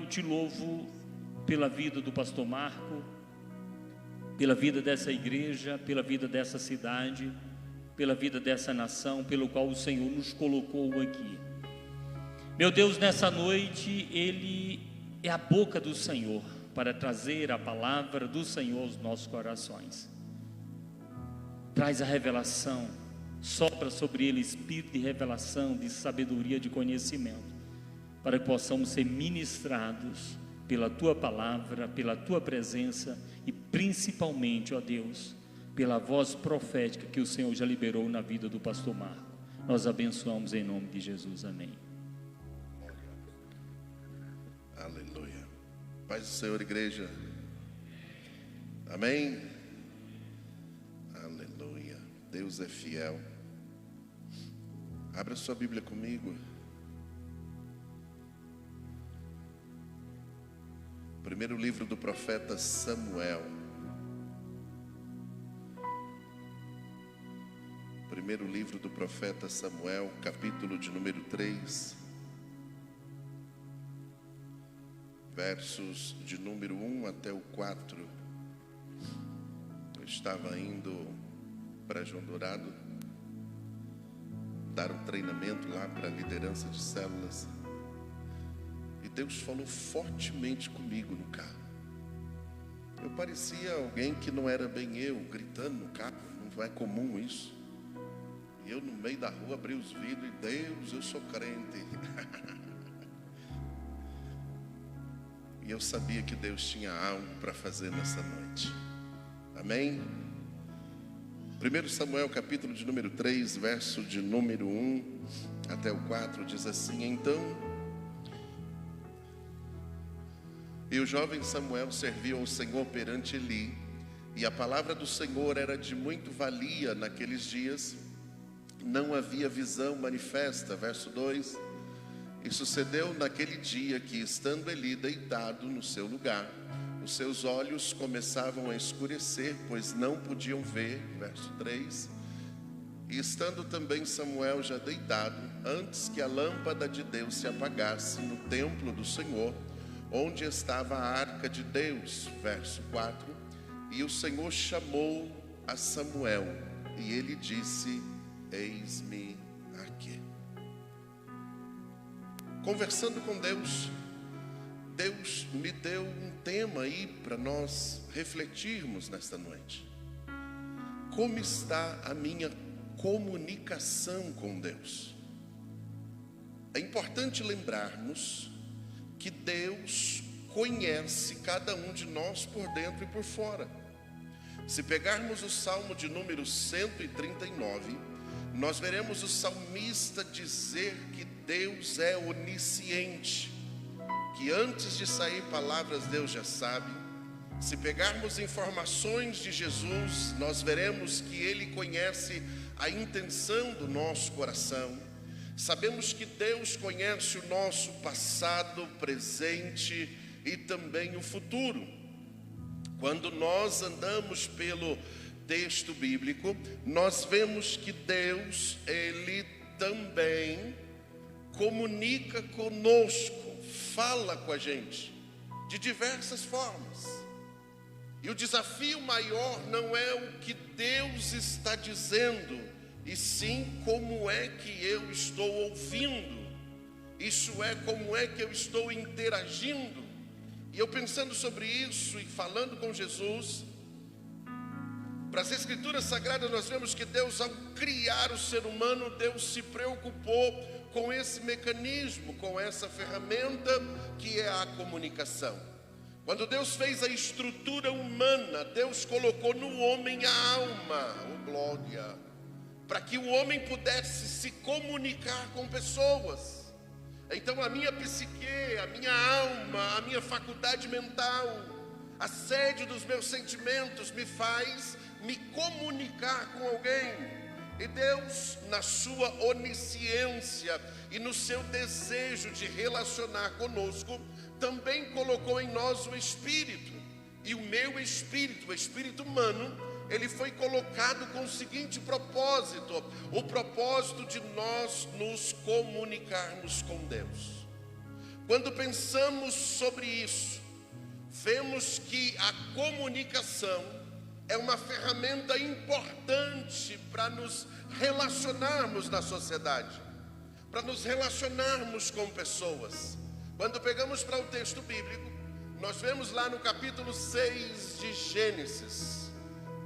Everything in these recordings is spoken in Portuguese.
te louvo pela vida do pastor Marco, pela vida dessa igreja, pela vida dessa cidade, pela vida dessa nação, pelo qual o Senhor nos colocou aqui. Meu Deus, nessa noite, Ele é a boca do Senhor para trazer a palavra do Senhor aos nossos corações. Traz a revelação, sopra sobre Ele espírito de revelação, de sabedoria, de conhecimento, para que possamos ser ministrados pela Tua palavra, pela Tua presença e principalmente, ó Deus, pela voz profética que o Senhor já liberou na vida do pastor Marco. Nós abençoamos em nome de Jesus, amém. Aleluia. Paz do Senhor, igreja. Amém. Aleluia. Deus é fiel. Abra sua Bíblia comigo. Primeiro livro do profeta Samuel. Primeiro livro do profeta Samuel, capítulo de número 3, versos de número 1 até o 4. Eu estava indo para João Dourado dar um treinamento lá para a liderança de células. E Deus falou fortemente comigo no carro. Eu parecia alguém que não era bem eu, gritando no carro. Não é comum isso. E eu no meio da rua abri os vidros e Deus, eu sou crente. E eu sabia que Deus tinha algo para fazer nessa noite. Amém? 1 Samuel capítulo de número 3, verso de número 1 até o 4 diz assim: Então e o jovem Samuel serviu ao Senhor perante Eli, e a palavra do Senhor era de muito valia naqueles dias. Não havia visão manifesta. Verso 2: E sucedeu naquele dia que, estando Eli deitado no seu lugar, os seus olhos começavam a escurecer, pois não podiam ver. Verso 3: E estando também Samuel já deitado, antes que a lâmpada de Deus se apagasse no templo do Senhor, onde estava a arca de Deus. Verso 4: E o Senhor chamou a Samuel, e ele disse: Eis-me aqui. Conversando com Deus, Deus me deu um tema aí para nós refletirmos nesta noite. Como está a minha comunicação com Deus? É importante lembrarmos que Deus conhece cada um de nós por dentro e por fora. Se pegarmos o Salmo de número 139, nós veremos o salmista dizer que Deus é onisciente, que antes de sair palavras Deus já sabe. Se pegarmos informações de Jesus, nós veremos que Ele conhece a intenção do nosso coração. Sabemos que Deus conhece o nosso passado, presente e também o futuro. Quando nós andamos pelo texto bíblico, nós vemos que Deus, Ele também comunica conosco, fala com a gente de diversas formas. E o desafio maior não é o que Deus está dizendo, e sim como é que eu estou ouvindo. Isso é, como é que eu estou interagindo. E eu pensando sobre isso e falando com Jesus, para as Escrituras Sagradas nós vemos que Deus, ao criar o ser humano, Deus se preocupou com esse mecanismo, com essa ferramenta que é a comunicação. Quando Deus fez a estrutura humana, Deus colocou no homem a alma, glória, para que o homem pudesse se comunicar com pessoas. Então a minha psique, a minha alma, a minha faculdade mental, a sede dos meus sentimentos me faz me comunicar com alguém. E Deus, na sua onisciência e no seu desejo de relacionar conosco, também colocou em nós o Espírito. E o meu espírito, o espírito humano, ele foi colocado com o seguinte propósito: o propósito de nós nos comunicarmos com Deus. Quando pensamos sobre isso, vemos que a comunicação é uma ferramenta importante para nos relacionarmos na sociedade, para nos relacionarmos com pessoas. Quando pegamos para o texto bíblico, nós vemos lá no capítulo 6 de Gênesis,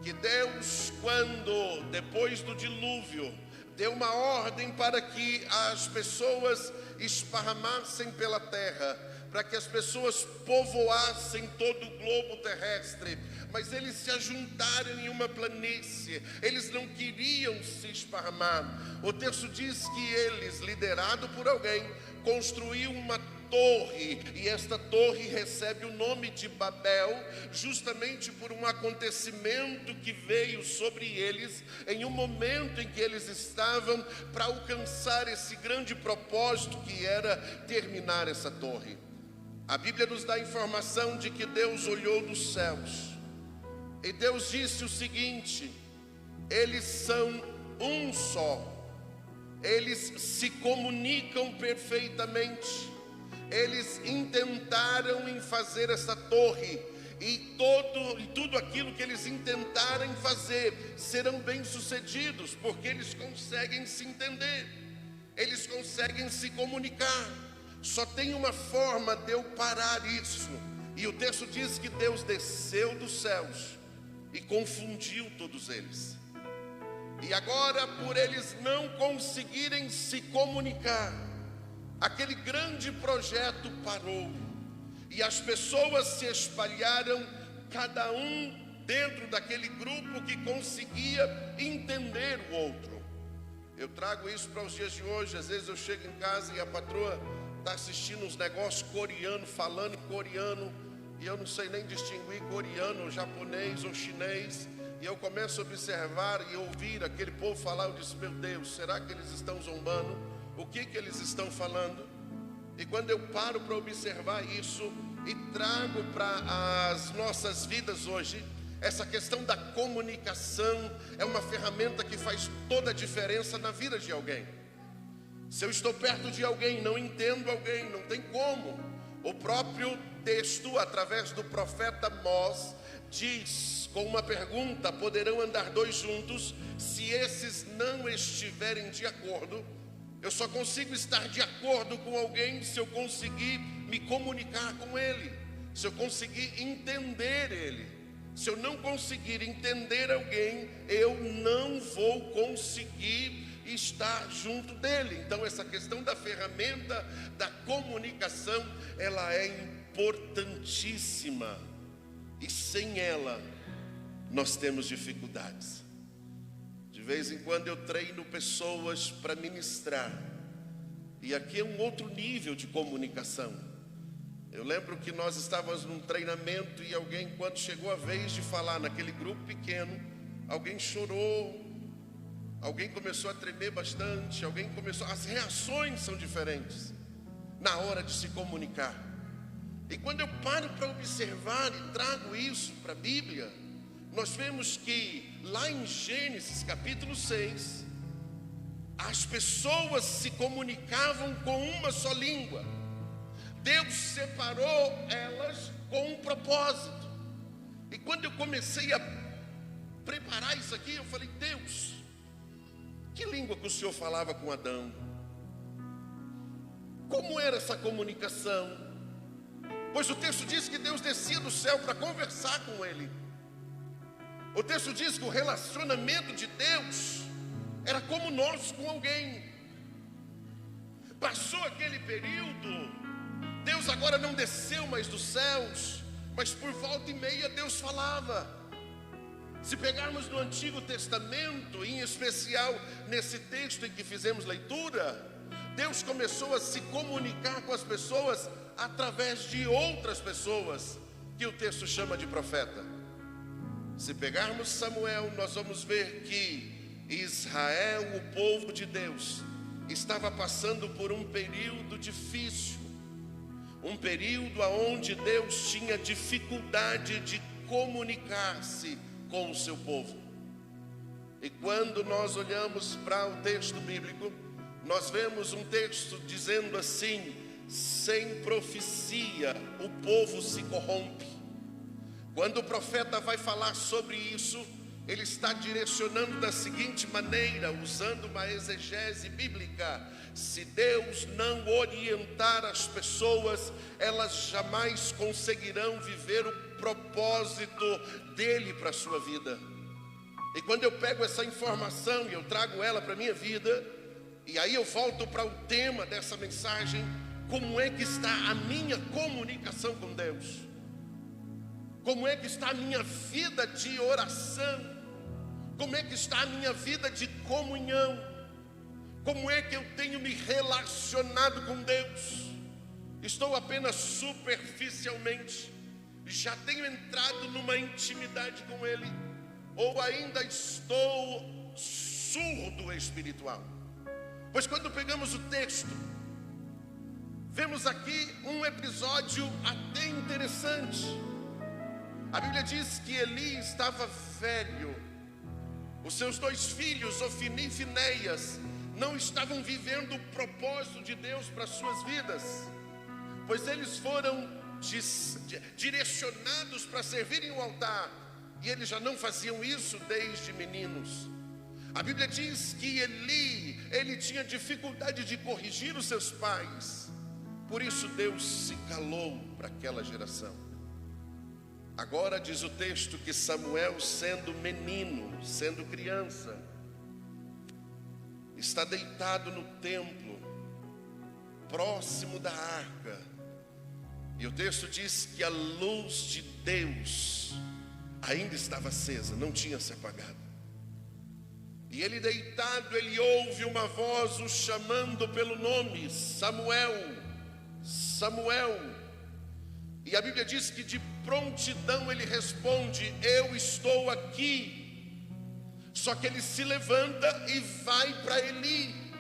que Deus, quando, depois do dilúvio, deu uma ordem para que as pessoas esparramassem pela terra, para que as pessoas povoassem todo o globo terrestre, mas eles se ajuntaram em uma planície, eles não queriam se esparramar. O texto diz que eles, liderado por alguém, construíram uma torre, e esta torre recebe o nome de Babel, justamente por um acontecimento que veio sobre eles, em um momento em que eles estavam para alcançar esse grande propósito que era terminar essa torre. A Bíblia nos dá a informação de que Deus olhou dos céus, e Deus disse o seguinte: eles são um só, eles se comunicam perfeitamente. Eles intentaram em fazer essa torre, e tudo aquilo que eles intentarem fazer serão bem-sucedidos, porque eles conseguem se entender, eles conseguem se comunicar. Só tem uma forma de eu parar isso, e o texto diz que Deus desceu dos céus e confundiu todos eles. E agora, por eles não conseguirem se comunicar, aquele grande projeto parou, e as pessoas se espalharam, cada um dentro daquele grupo que conseguia entender o outro. Eu trago isso para os dias de hoje. Às vezes eu chego em casa e a patroa está assistindo uns negócios coreanos, falando em coreano, e eu não sei nem distinguir coreano, japonês ou chinês, e eu começo a observar e ouvir aquele povo falar. Eu disse: meu Deus, será que eles estão zombando? O que eles estão falando? E quando eu paro para observar isso e trago para as nossas vidas hoje, essa questão da comunicação é uma ferramenta que faz toda a diferença na vida de alguém. Se eu estou perto de alguém, não entendo alguém, não tem como. O próprio texto, através do profeta Amós, diz com uma pergunta: poderão andar dois juntos se esses não estiverem de acordo? Eu só consigo estar de acordo com alguém se eu conseguir me comunicar com ele, se eu conseguir entender ele. Se eu não conseguir entender alguém, eu não vou conseguir estar junto dele. Então essa questão da ferramenta da comunicação, ela é importantíssima, e sem ela nós temos dificuldades. De vez em quando eu treino pessoas para ministrar, e aqui é um outro nível de comunicação. Eu lembro que nós estávamos num treinamento, e alguém, quando chegou a vez de falar naquele grupo pequeno, alguém chorou, alguém começou a tremer bastante, as reações são diferentes na hora de se comunicar. E quando eu paro para observar e trago isso para a Bíblia, nós vemos que lá em Gênesis capítulo 6, as pessoas se comunicavam com uma só língua. Deus separou elas com um propósito. E quando eu comecei a preparar isso aqui, eu falei: Deus, que língua que o Senhor falava com Adão? Como era essa comunicação? Pois o texto diz que Deus descia do céu para conversar com ele. O texto diz que o relacionamento de Deus era como nós com alguém. Passou aquele período, Deus agora não desceu mais dos céus, mas por volta e meia Deus falava. Se pegarmos no Antigo Testamento, em especial nesse texto em que fizemos leitura, Deus começou a se comunicar com as pessoas através de outras pessoas, que o texto chama de profeta. Se pegarmos Samuel, nós vamos ver que Israel, o povo de Deus, estava passando por um período difícil, um período onde Deus tinha dificuldade de comunicar-se com o seu povo. E quando nós olhamos para o texto bíblico, nós vemos um texto dizendo assim: sem profecia, o povo se corrompe. Quando o profeta vai falar sobre isso, ele está direcionando da seguinte maneira, usando uma exegese bíblica: se Deus não orientar as pessoas, elas jamais conseguirão viver o propósito dele para a sua vida. E quando eu pego essa informação e eu trago ela para a minha vida, e aí eu volto para o tema dessa mensagem: como é que está a minha comunicação com Deus? Como é que está a minha vida de oração? Como é que está a minha vida de comunhão? Como é que eu tenho me relacionado com Deus? Estou apenas superficialmente? Já tenho entrado numa intimidade com Ele? Ou ainda estou surdo espiritual? Pois quando pegamos o texto, vemos aqui um episódio até interessante. A Bíblia diz que Eli estava velho. Os seus 2 filhos, Ofni e Finéias, não estavam vivendo o propósito de Deus para as suas vidas, pois eles foram direcionados para servirem o altar, e eles já não faziam isso desde meninos. A Bíblia diz que ele tinha dificuldade de corrigir os seus pais, por isso Deus se calou para aquela geração. Agora diz o texto que Samuel, sendo menino, sendo criança, está deitado no templo, próximo da arca. E o texto diz que a luz de Deus ainda estava acesa, não tinha se apagado. E ele deitado, ele ouve uma voz o chamando pelo nome: Samuel, Samuel. E a Bíblia diz que de prontidão ele responde: eu estou aqui. Só que ele se levanta e vai para Eli,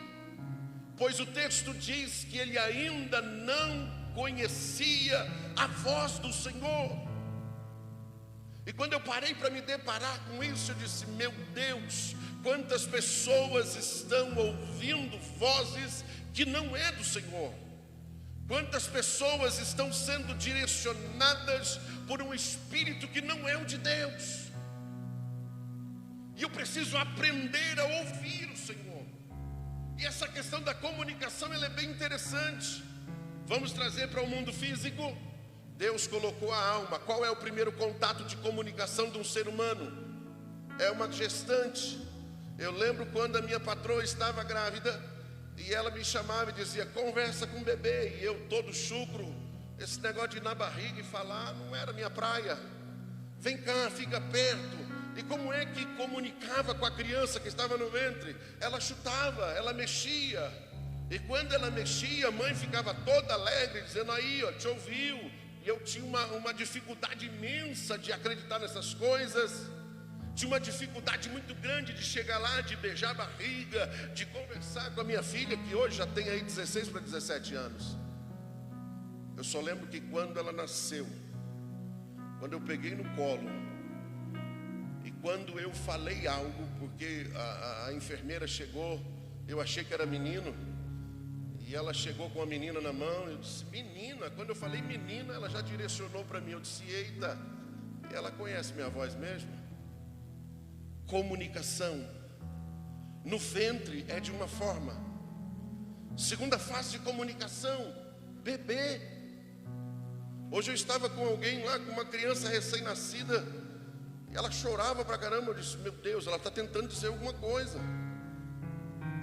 pois o texto diz que ele ainda não conhecia a voz do Senhor. E quando eu parei para me deparar com isso, eu disse: meu Deus, quantas pessoas estão ouvindo vozes que não é do Senhor. Quantas pessoas estão sendo direcionadas por um espírito que não é o de Deus. E eu preciso aprender a ouvir o Senhor. E essa questão da comunicação, ela é bem interessante. Vamos trazer para o mundo físico. Deus colocou a alma. Qual é o primeiro contato de comunicação de um ser humano? É uma gestante. Eu lembro quando a minha patroa estava grávida, e ela me chamava e dizia: conversa com o bebê. E eu todo chucro, esse negócio de ir na barriga e falar não era minha praia. Vem cá, fica perto. E como é que comunicava com a criança que estava no ventre? Ela chutava, ela mexia. E quando ela mexia, a mãe ficava toda alegre, dizendo: aí, ó, te ouviu. E eu tinha uma dificuldade imensa de acreditar nessas coisas. Tinha uma dificuldade muito grande de chegar lá, de beijar a barriga, de conversar com a minha filha, que hoje já tem aí 16 para 17 anos. Eu só lembro que quando ela nasceu, quando eu peguei no colo, e quando eu falei algo, porque a enfermeira chegou, eu achei que era menino, e ela chegou com a menina na mão, eu disse: menina. Quando eu falei menina, ela já direcionou para mim. Eu disse: eita, ela conhece minha voz mesmo? Comunicação no ventre é de uma forma. Segunda fase de comunicação, bebê. Hoje eu estava com alguém lá, com uma criança recém-nascida, e ela chorava pra caramba. Eu disse: meu Deus, ela está tentando dizer alguma coisa.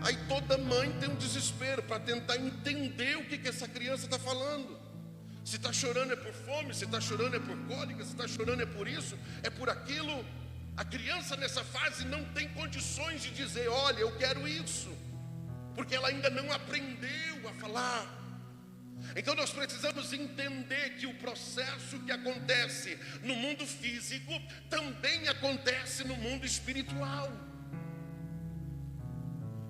Aí toda mãe tem um desespero para tentar entender o que essa criança está falando. Se está chorando é por fome, se está chorando é por cólica, se está chorando é por isso, é por aquilo. A criança nessa fase não tem condições de dizer: olha, eu quero isso, porque ela ainda não aprendeu a falar. Então nós precisamos entender que o processo que acontece no mundo físico também acontece no mundo espiritual.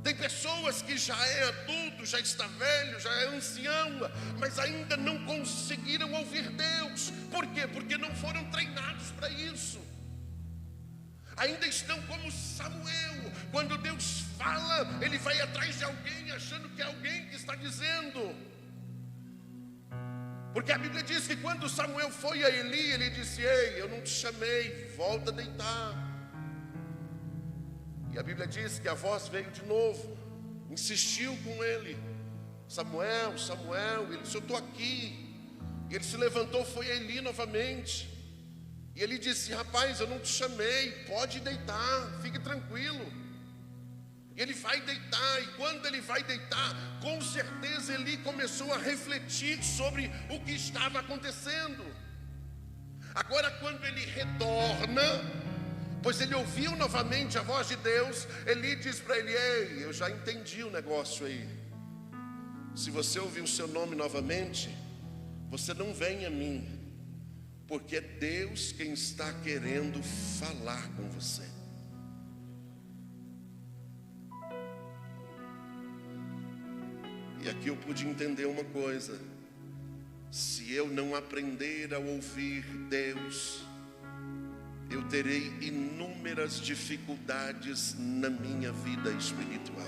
Tem pessoas que já é adulto, já está velho, já é ancião, mas ainda não conseguiram ouvir Deus. Por quê? Porque não foram treinados para isso. Ainda estão como Samuel. Quando Deus fala, ele vai atrás de alguém, achando que é alguém que está dizendo. Porque a Bíblia diz que quando Samuel foi a Eli, ele disse: ei, eu não te chamei, volta a deitar. E a Bíblia diz que a voz veio de novo, insistiu com ele: Samuel, Samuel. Ele disse: eu estou aqui. E ele se levantou, foi a Eli novamente. E ele disse: rapaz, eu não te chamei, pode deitar, fique tranquilo. E ele vai deitar, e quando ele vai deitar, com certeza Eli começou a refletir sobre o que estava acontecendo. Agora, quando ele retorna, pois ele ouviu novamente a voz de Deus, Eli diz para ele: ei, eu já entendi o negócio aí. Se você ouvir o seu nome novamente, você não vem a mim, porque é Deus quem está querendo falar com você. E aqui eu pude entender uma coisa: se eu não aprender a ouvir Deus, eu terei inúmeras dificuldades na minha vida espiritual.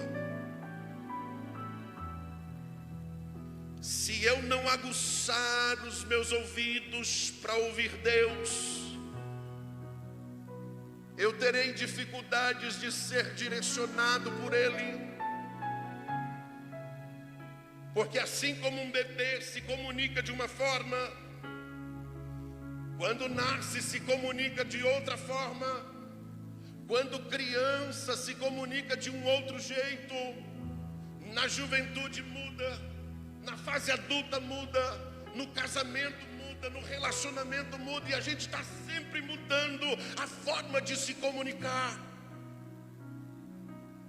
Se eu não aguçar os meus ouvidos para ouvir Deus, eu terei dificuldades de ser direcionado por Ele. Porque assim como um bebê se comunica de uma forma, quando nasce se comunica de outra forma, quando criança se comunica de um outro jeito, na juventude muda, na fase adulta muda, no casamento muda, no relacionamento muda, e a gente está sempre mudando a forma de se comunicar.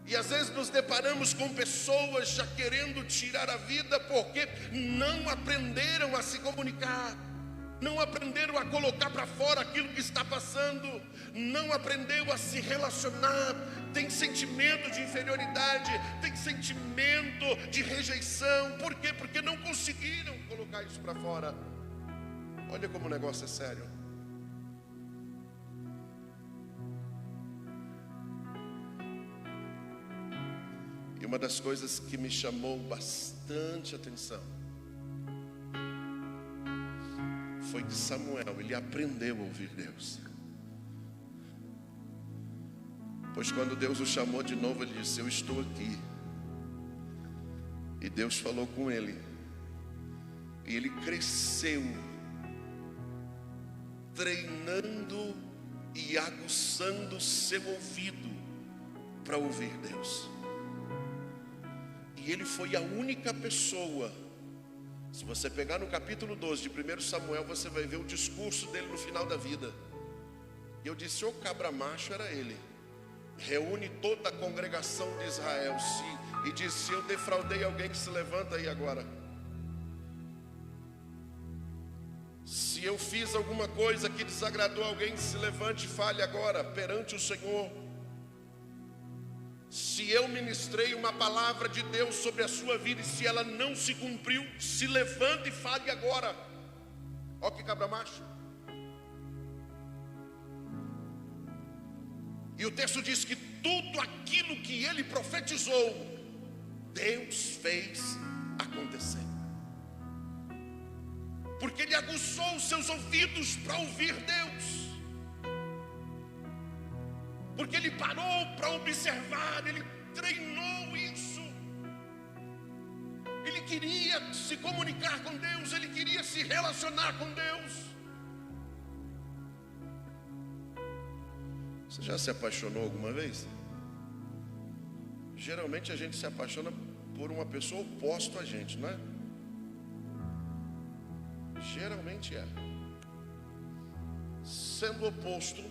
E às vezes nos deparamos com pessoas já querendo tirar a vida porque não aprenderam a se comunicar, não aprenderam a colocar para fora aquilo que está passando, não aprendeu a se relacionar, tem sentimento de inferioridade, tem sentimento de rejeição. Por quê? Porque não conseguiram colocar isso para fora. Olha como o negócio é sério. E uma das coisas que me chamou bastante atenção foi que Samuel, ele aprendeu a ouvir Deus. Pois quando Deus o chamou de novo, ele disse: eu estou aqui. E Deus falou com ele. E ele cresceu, treinando e aguçando seu ouvido para ouvir Deus. E ele foi a única pessoa. Se você pegar no capítulo 12 de 1 Samuel, você vai ver o discurso dele no final da vida. E eu disse: o cabra macho era ele. Reúne toda a congregação de Israel e diz: se eu defraudei alguém, se levanta aí agora. Se eu fiz alguma coisa que desagradou alguém, se levante e fale agora perante o Senhor. Se eu ministrei uma palavra de Deus sobre a sua vida e se ela não se cumpriu, se levante e fale agora. Ó que cabra macho. E o texto diz que tudo aquilo que ele profetizou, Deus fez acontecer. Porque ele aguçou os seus ouvidos para ouvir Deus. Porque ele parou para observar, ele treinou isso. Ele queria se comunicar com Deus, ele queria se relacionar com Deus. Você já se apaixonou alguma vez? Geralmente a gente se apaixona por uma pessoa oposta a gente, não é? Geralmente é. Sendo oposto,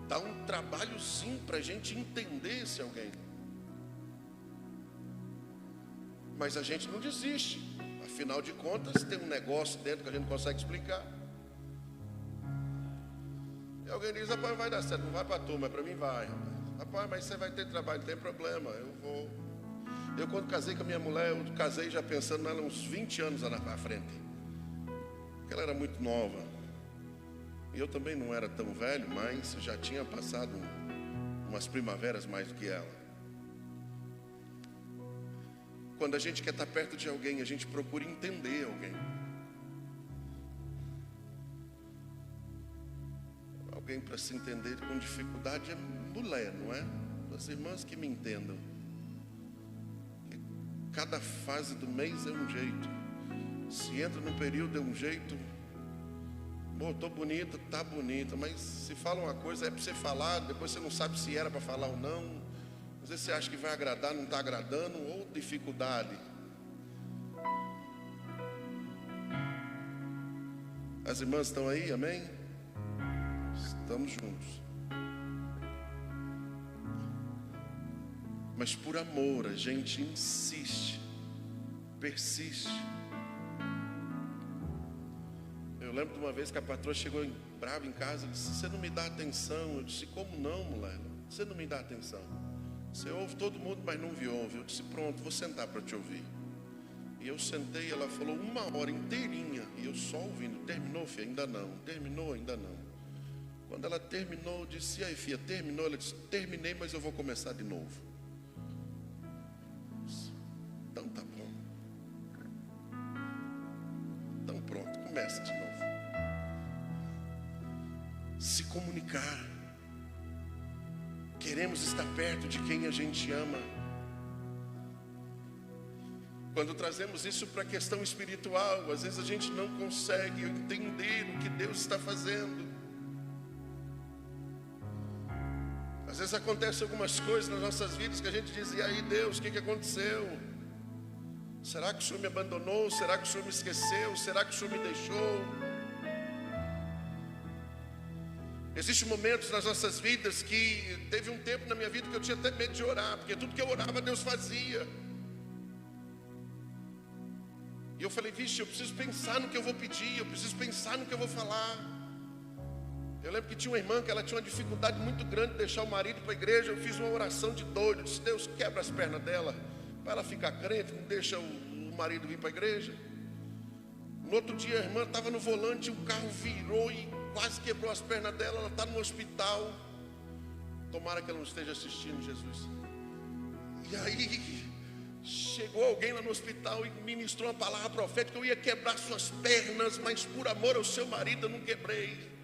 dá um trabalhozinho para a gente entender esse alguém. Mas a gente não desiste. Afinal de contas, tem um negócio dentro que a gente não consegue explicar. E alguém diz: rapaz, vai dar certo, não vai para tu, mas para mim vai. Rapaz, mas você vai ter trabalho, não tem problema, eu vou. Eu quando casei com a minha mulher, eu casei já pensando nela uns 20 anos à frente. Porque ela era muito nova. E eu também não era tão velho, mas já tinha passado umas primaveras mais do que ela. Quando a gente quer estar perto de alguém, a gente procura entender alguém. alguém para se entender com dificuldade é mulher, não é? As irmãs que me entendam. Cada fase do mês é um jeito. Se entra no período é um jeito. Pô, tô bonita, tá bonita, mas se fala uma coisa é para você falar, depois você não sabe se era para falar ou não. Às vezes você acha que vai agradar, não está agradando, ou dificuldade. As irmãs estão aí, amém? Estamos juntos. Mas por amor a gente insiste, persiste. Eu lembro de uma vez que a patroa chegou brava em casa e disse: você não me dá atenção. Eu disse: como não, mulher? Você não me dá atenção. Você ouve todo mundo, mas não me ouve. Eu disse: pronto, vou sentar para te ouvir. E eu sentei e ela falou 1 hora inteirinha, e eu só ouvindo. Terminou, filha? Ainda não. Terminou? Ainda não. Quando ela terminou, eu disse: e aí, filha, terminou? Ela disse: terminei, mas eu vou começar de novo. Então tá bom. Então pronto, começa de novo. Se comunicar. Queremos estar perto de quem a gente ama. Quando trazemos isso para a questão espiritual, às vezes a gente não consegue entender o que Deus está fazendo. Às vezes acontecem algumas coisas nas nossas vidas que a gente diz: e aí, Deus, o que aconteceu? Será que o Senhor me abandonou? Será que o Senhor me esqueceu? Será que o Senhor me deixou? Existem momentos nas nossas vidas que teve um tempo na minha vida que eu tinha até medo de orar, porque tudo que eu orava Deus fazia. E eu falei: vixe, eu preciso pensar no que eu vou pedir, eu preciso pensar no que eu vou falar. Eu lembro que tinha uma irmã que ela tinha uma dificuldade muito grande de deixar o marido para a igreja. Eu fiz uma oração de doido, eu disse: Deus, quebra as pernas dela, para ela ficar crente, não deixa o marido vir para a igreja. No outro dia a irmã estava no volante, o carro virou e quase quebrou as pernas dela. Ela está no hospital. Tomara que ela não esteja assistindo, Jesus. E aí chegou alguém lá no hospital e ministrou uma palavra profética: eu ia quebrar suas pernas, mas por amor ao seu marido eu não quebrei.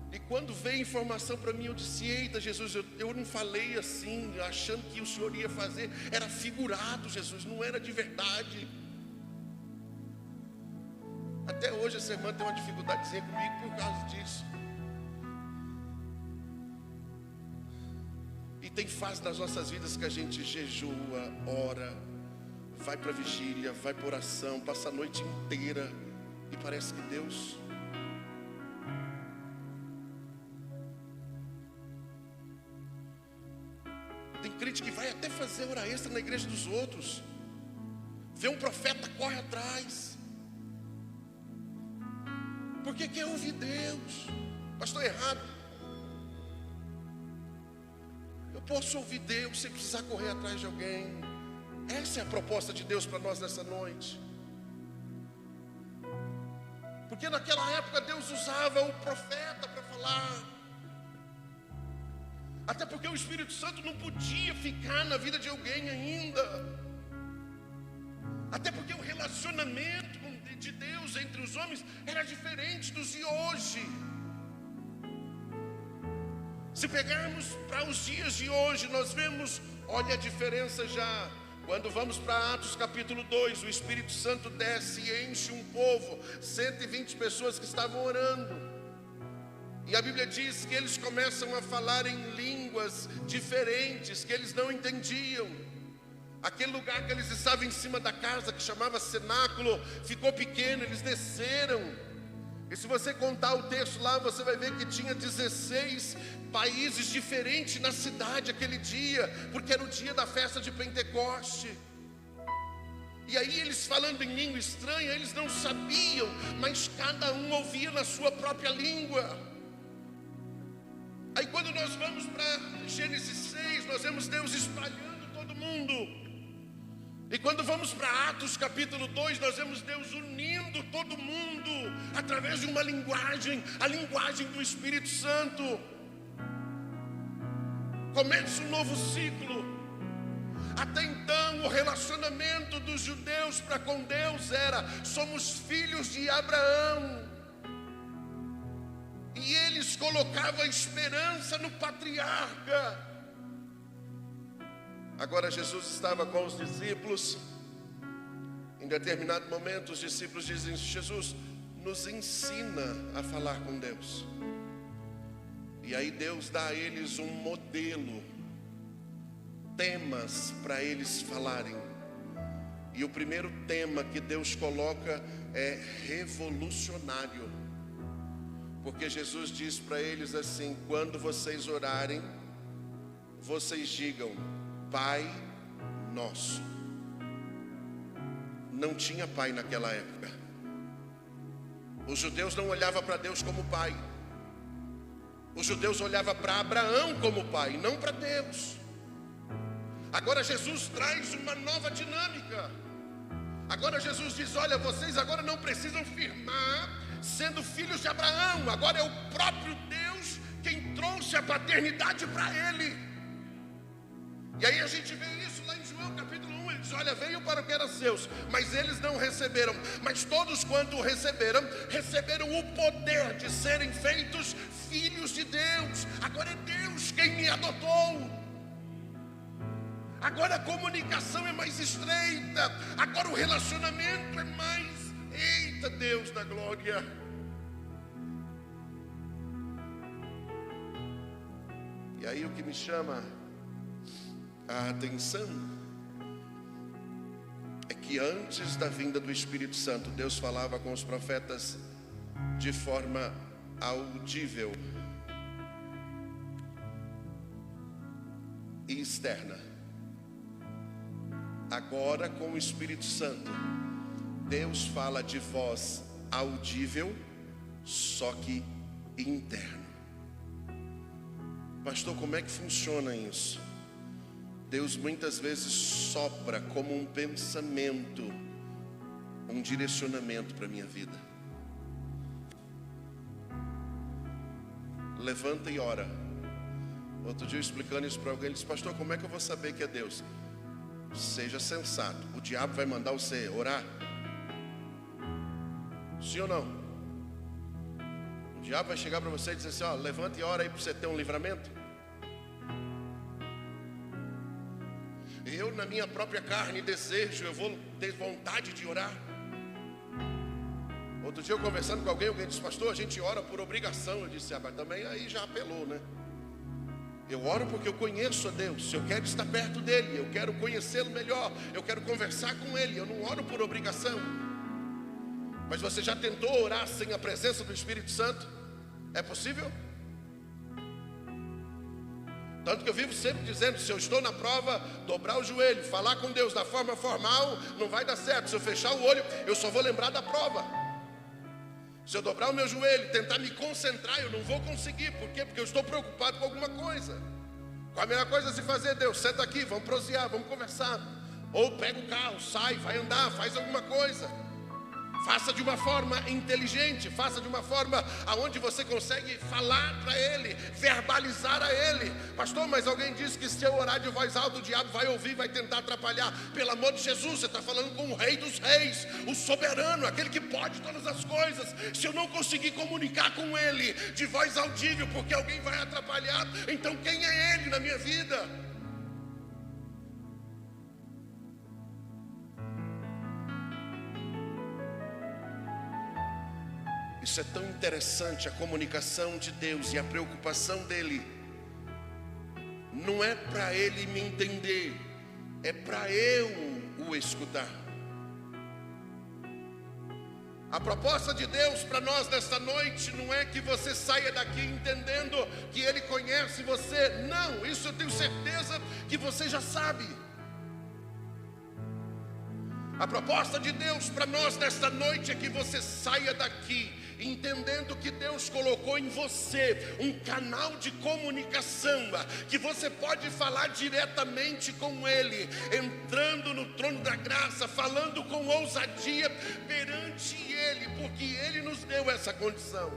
E quando veio a informação para mim, eu disse: eita, Jesus, eu não falei assim, achando que o Senhor ia fazer. Era figurado, Jesus, não era de verdade. Até hoje essa irmã tem uma dificuldadezinha comigo por causa disso. E tem fase nas nossas vidas que a gente jejua, ora, vai para a vigília, vai para oração, passa a noite inteira, e parece que Deus... Tem crente que vai até fazer hora extra na igreja dos outros. Vê um profeta, corre atrás, porque quer ouvir Deus. Pastor, errado. Eu posso ouvir Deus sem precisar correr atrás de alguém. Essa é a proposta de Deus para nós nessa noite. Porque naquela época Deus usava o profeta para falar. Até porque o Espírito Santo não podia ficar na vida de alguém ainda. Até porque o relacionamento de Deus entre os homens era diferente dos de hoje. Se pegarmos para os dias de hoje, nós vemos, olha a diferença já. Quando vamos para Atos capítulo 2, o Espírito Santo desce e enche um povo, 120 pessoas que estavam orando. E a Bíblia diz que eles começam a falar em línguas diferentes, que eles não entendiam. Aquele lugar que eles estavam em cima da casa, que chamava cenáculo, ficou pequeno, eles desceram. E se você contar o texto lá, você vai ver que tinha 16 países diferentes na cidade aquele dia, porque era o dia da festa de Pentecoste. E aí eles falando em língua estranha, eles não sabiam, mas cada um ouvia na sua própria língua. Aí quando nós vamos para Gênesis 6, nós vemos Deus espalhando todo mundo. E quando vamos para Atos capítulo 2, nós vemos Deus unindo todo mundo através de uma linguagem, a linguagem do Espírito Santo. Começa um novo ciclo. Até então o relacionamento dos judeus para com Deus era: somos filhos de Abraão. E eles colocava esperança no patriarca. Agora Jesus estava com os discípulos. Em determinado momento os discípulos dizem: Jesus, nos ensina a falar com Deus. E aí Deus dá a eles um modelo, temas para eles falarem. E o primeiro tema que Deus coloca é revolucionário. Porque Jesus diz para eles assim: quando vocês orarem, vocês digam: Pai Nosso. Não tinha pai naquela época. Os judeus não olhavam para Deus como pai. Os judeus olhavam para Abraão como pai, não para Deus. Agora Jesus traz uma nova dinâmica. Agora Jesus diz: olha, vocês agora não precisam firmar sendo filhos de Abraão. Agora é o próprio Deus quem trouxe a paternidade para ele. E aí a gente vê isso lá em João capítulo 1. Ele diz: olha, veio para o que era seus, mas eles não receberam. Mas todos quanto receberam, receberam o poder de serem feitos filhos de Deus. Agora é Deus quem me adotou. Agora a comunicação é mais estreita. Agora o relacionamento é mais... Eita Deus da glória! E aí o que me chama a atenção é que antes da vinda do Espírito Santo, Deus falava com os profetas de forma audível e externa. Agora, com o Espírito Santo, Deus fala de voz audível, só que interno. Pastor, como é que funciona isso? Deus muitas vezes sopra como um pensamento, um direcionamento para a minha vida. Levanta e ora. Outro dia eu explicando isso para alguém, ele disse: pastor, como é que eu vou saber que é Deus? Seja sensato. O diabo vai mandar você orar? Sim ou não? O diabo vai chegar para você e dizer assim: ó, levanta e ora aí para você ter um livramento. Eu na minha própria carne desejo, eu vou ter vontade de orar. Outro dia eu conversando com alguém disse: pastor, a gente ora por obrigação. Eu disse: mas também aí já apelou, né? Eu oro porque eu conheço a Deus, eu quero estar perto dele, eu quero conhecê-lo melhor, eu quero conversar com ele. Eu não oro por obrigação. Mas você já tentou orar sem a presença do Espírito Santo? É possível? Tanto que eu vivo sempre dizendo: se eu estou na prova, dobrar o joelho, falar com Deus da forma formal, não vai dar certo. Se eu fechar o olho, eu só vou lembrar da prova. Se eu dobrar o meu joelho, tentar me concentrar, eu não vou conseguir. Por quê? Porque eu estou preocupado com alguma coisa. Qual a melhor coisa a se fazer? Deus, senta aqui, vamos prosear, vamos conversar. Ou pega o carro, sai, vai andar, faz alguma coisa. Faça de uma forma inteligente, faça de uma forma aonde você consegue falar para ele, verbalizar a ele. Pastor, mas alguém disse que se eu orar de voz alta, o diabo vai ouvir, vai tentar atrapalhar. Pelo amor de Jesus, você está falando com o Rei dos Reis, o soberano, aquele que pode todas as coisas. Se eu não conseguir comunicar com ele de voz audível, porque alguém vai atrapalhar, então quem é ele na minha vida? Isso é tão interessante, a comunicação de Deus e a preocupação dele. Não é para ele me entender, é para eu o escutar. A proposta de Deus para nós nesta noite não é que você saia daqui entendendo que ele conhece você. Não, isso eu tenho certeza que você já sabe. A proposta de Deus para nós nesta noite é que você saia daqui entendendo que Deus colocou em você um canal de comunicação, que você pode falar diretamente com ele, entrando no trono da graça, falando com ousadia perante ele, porque ele nos deu essa condição.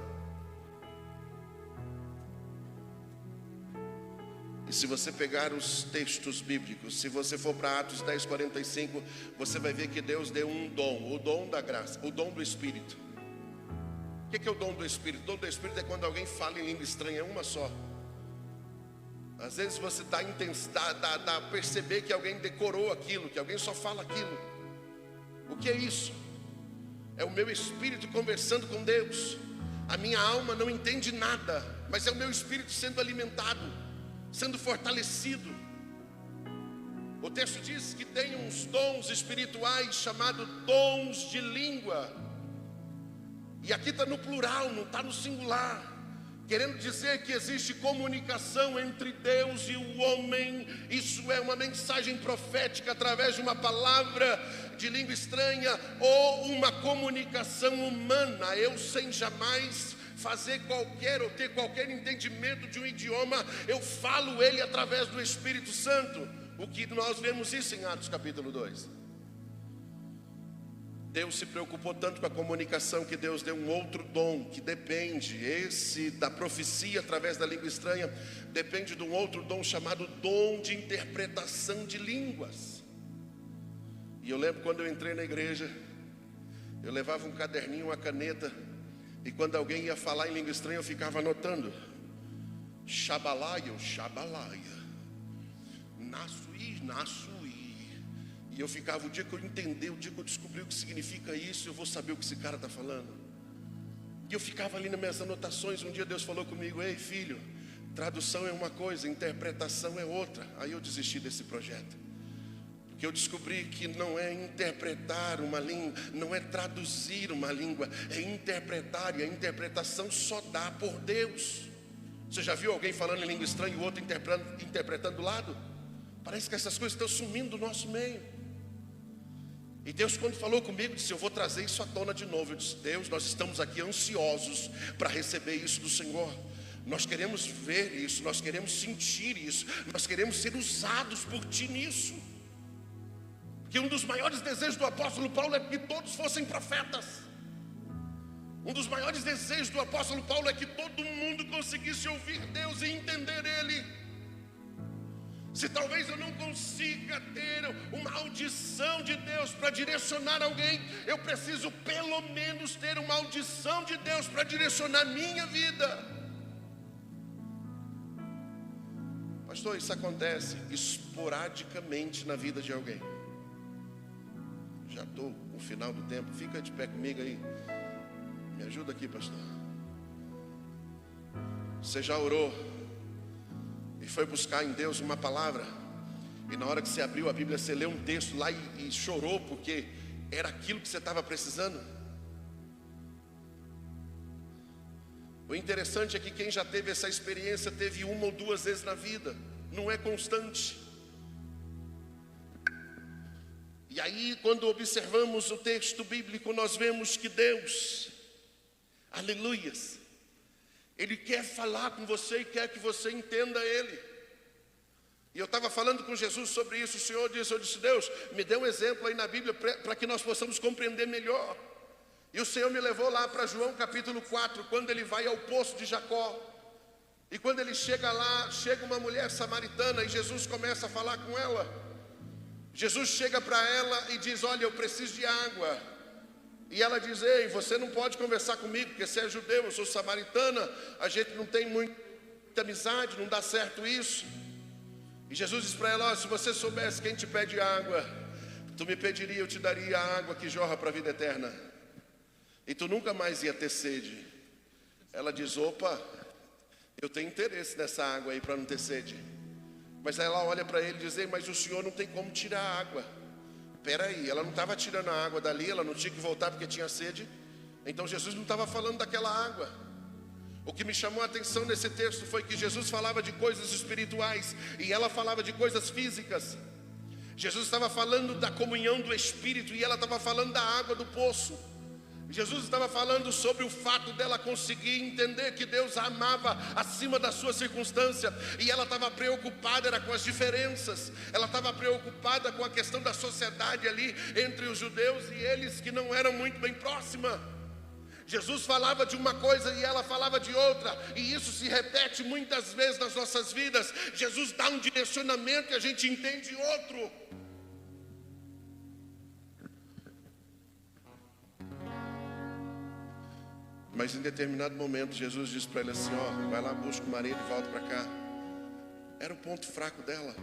E se você pegar os textos bíblicos, se você for para Atos 10:45, você vai ver que Deus deu um dom, o dom da graça, o dom do Espírito. O que é o dom do Espírito? O dom do Espírito é quando alguém fala em língua estranha, uma só. Às vezes você dá a perceber que alguém decorou aquilo, que alguém só fala aquilo. O que é isso? É o meu espírito conversando com Deus. A minha alma não entende nada, mas é o meu espírito sendo alimentado, sendo fortalecido. O texto diz que tem uns dons espirituais chamados dons de língua. E aqui está no plural, não está no singular, querendo dizer que existe comunicação entre Deus e o homem. Isso é uma mensagem profética através de uma palavra de língua estranha, ou uma comunicação humana. Eu, sem jamais fazer qualquer ou ter qualquer entendimento de um idioma, eu falo ele através do Espírito Santo. O que nós vemos isso em Atos capítulo 2. Deus se preocupou tanto com a comunicação que Deus deu um outro dom que depende, esse da profecia através da língua estranha, depende de um outro dom chamado dom de interpretação de línguas. E eu lembro quando eu entrei na igreja, eu levava um caderninho, uma caneta, e quando alguém ia falar em língua estranha eu ficava anotando. Shabalaia, Shabalaia, Nasui, Nasui. E eu ficava, o dia que eu entender, o dia que eu descobrir o que significa isso, eu vou saber o que esse cara está falando. E eu ficava ali nas minhas anotações. Um dia Deus falou comigo: ei filho, tradução é uma coisa, interpretação é outra. Aí eu desisti desse projeto, porque eu descobri que não é interpretar uma língua, não é traduzir uma língua, é interpretar, e a interpretação só dá por Deus. Você já viu alguém falando em língua estranha e o outro interpretando do lado? Parece que essas coisas estão sumindo do nosso meio. E Deus, quando falou comigo, disse: eu vou trazer isso à tona de novo. Eu disse: Deus, nós estamos aqui ansiosos para receber isso do Senhor. Nós queremos ver isso, nós queremos sentir isso, nós queremos ser usados por Ti nisso. Porque um dos maiores desejos do apóstolo Paulo é que todos fossem profetas. Um dos maiores desejos do apóstolo Paulo é que todo mundo conseguisse ouvir Deus e entender Ele. Se talvez eu não consiga ter uma audição de Deus para direcionar alguém, eu preciso pelo menos ter uma audição de Deus para direcionar minha vida. Pastor, isso acontece esporadicamente na vida de alguém. Já estou no final do tempo, fica de pé comigo aí. Me ajuda aqui, pastor. Você já orou e foi buscar em Deus uma palavra, e na hora que você abriu a Bíblia, você leu um texto lá e chorou porque era aquilo que você estava precisando? O interessante é que quem já teve essa experiência teve uma ou duas vezes na vida, não é constante. E aí, quando observamos o texto bíblico, nós vemos que Deus, aleluias, Ele quer falar com você e quer que você entenda Ele. E eu estava falando com Jesus sobre isso. O Senhor disse, eu disse: Deus, me dê um exemplo aí na Bíblia para que nós possamos compreender melhor. E o Senhor me levou lá para João capítulo 4, quando ele vai ao poço de Jacó. E quando ele chega lá, chega uma mulher samaritana e Jesus começa a falar com ela. Jesus chega para ela e diz: olha, eu preciso de água. E ela diz: ei, você não pode conversar comigo, porque você é judeu, eu sou samaritana, a gente não tem muita amizade, não dá certo isso. E Jesus diz para ela: se você soubesse quem te pede água, tu me pediria, eu te daria a água que jorra para a vida eterna, e tu nunca mais ia ter sede. Ela diz: opa, eu tenho interesse nessa água aí para não ter sede. Mas aí ela olha para ele e diz: ei, mas o senhor não tem como tirar a água. Peraí, ela não estava tirando a água dali, ela não tinha que voltar porque tinha sede. Então Jesus não estava falando daquela água. O que me chamou a atenção nesse texto foi que Jesus falava de coisas espirituais e ela falava de coisas físicas. Jesus estava falando da comunhão do Espírito e ela estava falando da água do poço. Jesus estava falando sobre o fato dela conseguir entender que Deus a amava acima da sua circunstância. E ela estava preocupada era com as diferenças. Ela estava preocupada com a questão da sociedade ali entre os judeus e eles que não eram muito bem próxima. Jesus falava de uma coisa e ela falava de outra. E isso se repete muitas vezes nas nossas vidas. Jesus dá um direcionamento e a gente entende outro. Mas em determinado momento Jesus disse para ele assim: ó, vai lá, busca o marido e volta para cá. Era o ponto fraco dela.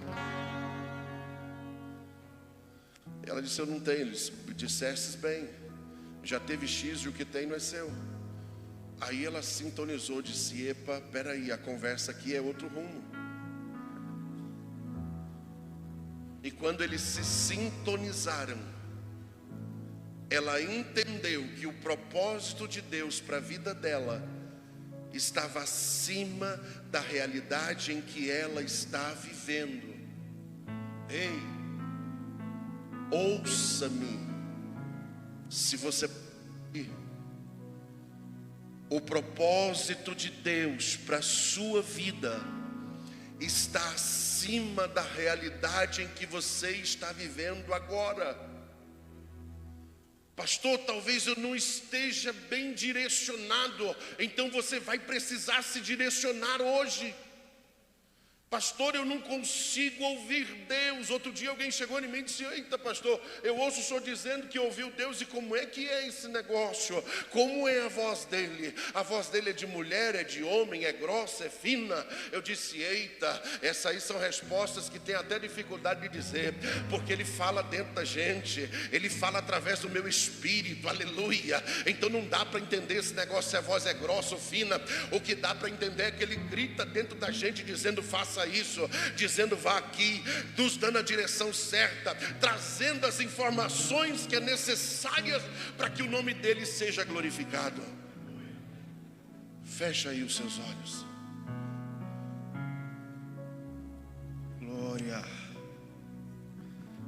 Ela disse: eu não tenho. Ele disse: dissestes bem, já teve X e o que tem não é seu. Aí ela sintonizou, disse: epa, peraí, a conversa aqui é outro rumo. E quando eles se sintonizaram, ela entendeu que o propósito de Deus para a vida dela estava acima da realidade em que ela está vivendo. Ei, ouça-me. Se você... O propósito de Deus para a sua vida está acima da realidade em que você está vivendo agora. Pastor, talvez eu não esteja bem direcionado. Então você vai precisar se direcionar hoje. Pastor, eu não consigo ouvir Deus. Outro dia alguém chegou em mim e disse: eita pastor, eu ouço o senhor dizendo que ouviu Deus. E como é que é esse negócio? Como é a voz dele? A voz dele é de mulher, é de homem, é grossa, é fina? Eu disse: eita, essas aí são respostas que tem até dificuldade de dizer, porque ele fala dentro da gente, ele fala através do meu espírito, aleluia. Então não dá para entender esse negócio se a voz é grossa ou fina. O que dá para entender é que ele grita dentro da gente dizendo: faça isso, dizendo vá aqui, nos dando a direção certa, trazendo as informações que é necessárias para que o nome dele seja glorificado. Fecha aí os seus olhos. Glória.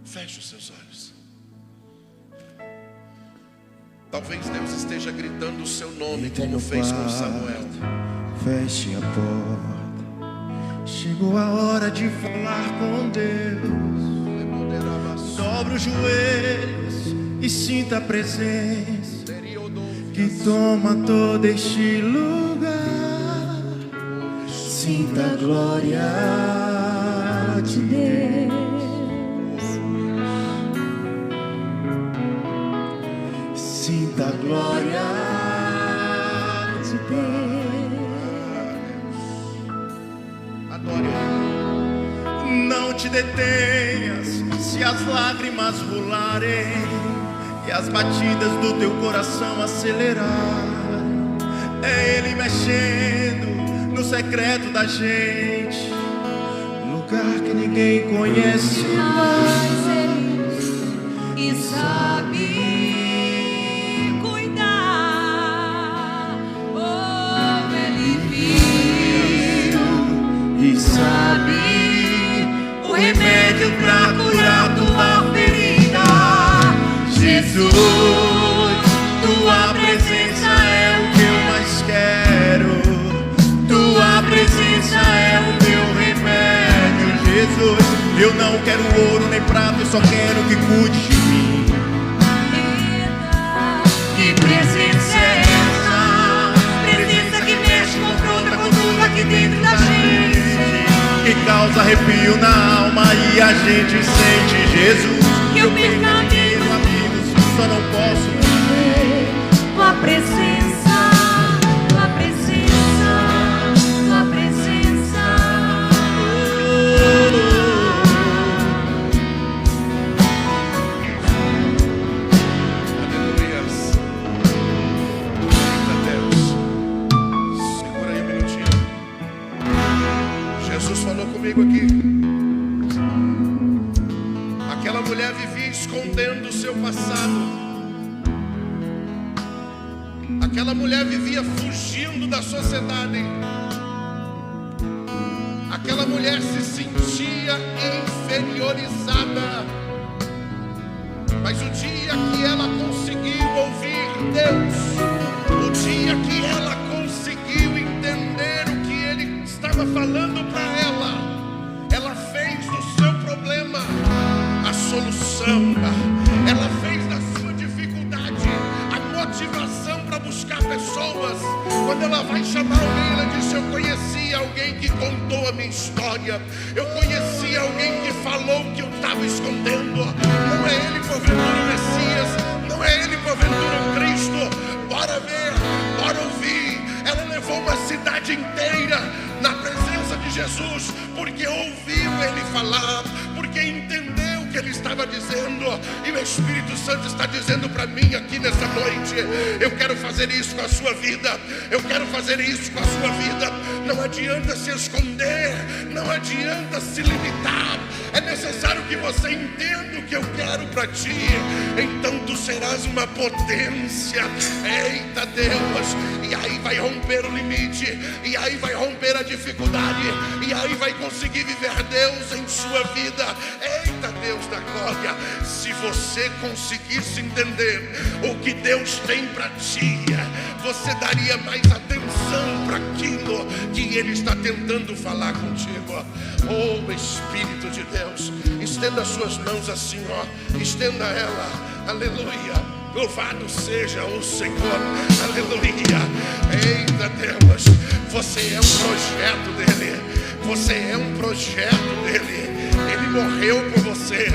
Fecha os seus olhos. Talvez Deus esteja gritando o seu nome, como fez com Samuel. Feche a porta. Chegou a hora de falar com Deus. Dobre os joelhos e sinta a presença que toma todo este lugar. Sinta a glória de Deus. Sinta a glória de Deus. Não te detenhas se as lágrimas rolarem e as batidas do teu coração acelerarem. É Ele mexendo no secreto da gente, lugar que ninguém conhece, mas Ele e sabe cuidar. Oh, Ele viu e sabe o remédio pra curar tua ferida. Jesus, tua presença é o que eu mais quero. Tua presença é o meu remédio. Jesus, eu não quero ouro nem prata, eu só quero que cuide de mim. Que presença é essa? Presença que mexe, confronta com tudo aqui dentro da gente, que causa arrepio na alma e a gente sente. Jesus, que eu perca amigos, só não posso viver tua presença, tua presença, tua presença. Aleluias. Eita Deus. Segura aí um minutinho. Jesus falou comigo aqui. Aquela mulher vivia escondendo o seu passado. Aquela mulher vivia fugindo da sociedade. Aquela mulher se sentia inferiorizada. Mas o dia que ela conseguiu ouvir Deus, o dia que ela conseguiu entender o que Ele estava falando para ela fez do seu problema a solução. Ela fez da sua dificuldade a motivação para buscar pessoas. Quando ela vai chamar alguém, ela disse: eu conheci alguém que contou a minha história. Eu conheci alguém que falou o que eu estava escondendo. Não é ele porventura o Messias? Não é ele porventura o Cristo? Bora ver, bora para ouvir. Ela levou uma cidade inteira na presença de Jesus, porque ouviu ele falar, porque entendeu o que ele estava dizendo. E o Espírito Santo está dizendo para mim aqui nessa noite: eu quero fazer isso com a sua vida, eu quero fazer isso com a sua vida. Não adianta se esconder, não adianta se limitar. É necessário que você entenda o que eu quero para ti. Então tu serás uma potência. Eita Deus! E aí vai romper o limite, e aí vai romper a dificuldade, e aí vai conseguir viver Deus em sua vida. Eita Deus da glória! Se você conseguisse entender o que Deus tem para ti, você daria mais atenção para aquilo que Ele está tentando falar contigo. Oh Espírito de Deus, estenda as suas mãos assim, ó, estenda ela, aleluia. Louvado seja o Senhor, aleluia. Eita Deus, você é um projeto dele, você é um projeto dele. Ele morreu por você,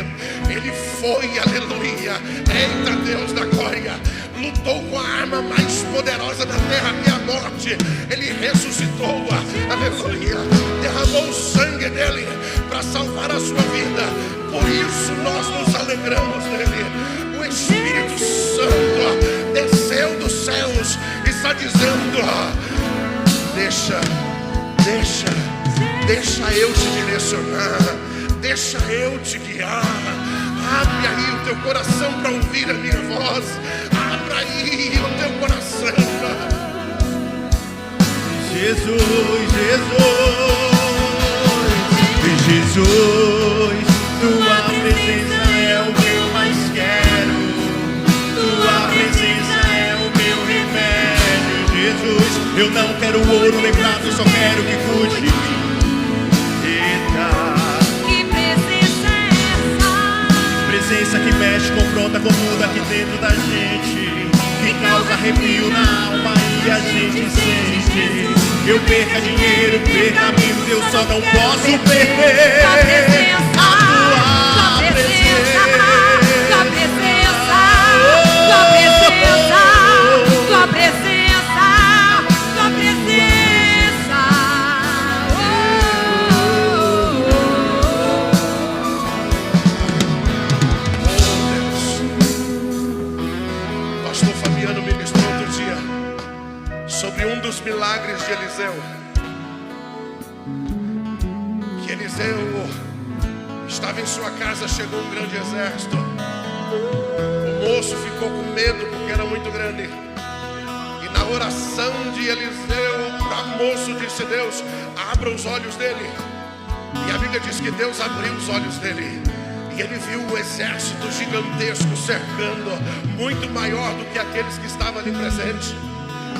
ele foi, aleluia. Eita Deus da glória, lutou com a arma mais poderosa da terra, que é a morte. Ele ressuscitou, aleluia. Derramou o sangue dele para salvar a sua vida. Por isso nós nos alegramos nele. O Espírito Santo desceu dos céus e está dizendo: deixa eu te direcionar, deixa eu te guiar. Abre aí o teu coração para ouvir a minha voz. Abra aí o teu coração. Jesus, tua presença é o que eu mais quero. Tua presença é o meu remédio. Jesus, eu não quero ouro nem prata, eu só quero que cuide de mim. Eita, Que presença é essa? presença que mexe, confronta com tudo aqui dentro da gente, que causa arrepio na alma e a gente sente. Eu perca dinheiro, perca amigos, eu só não posso perder Tua presença, a tua presença. tua presença, tua presença, tua presença, tua presença. Pastor Fabiano ministrou outro dia sobre um dos milagres de Eliseu. Que Eliseu estava em sua casa, chegou um grande exército. O moço ficou com medo porque era muito grande. E na oração de Eliseu, o moço disse: Deus, abra os olhos dele. E a Bíblia diz que Deus abriu os olhos dele. E ele viu um exército gigantesco cercando, muito maior do que aqueles que estavam ali presentes.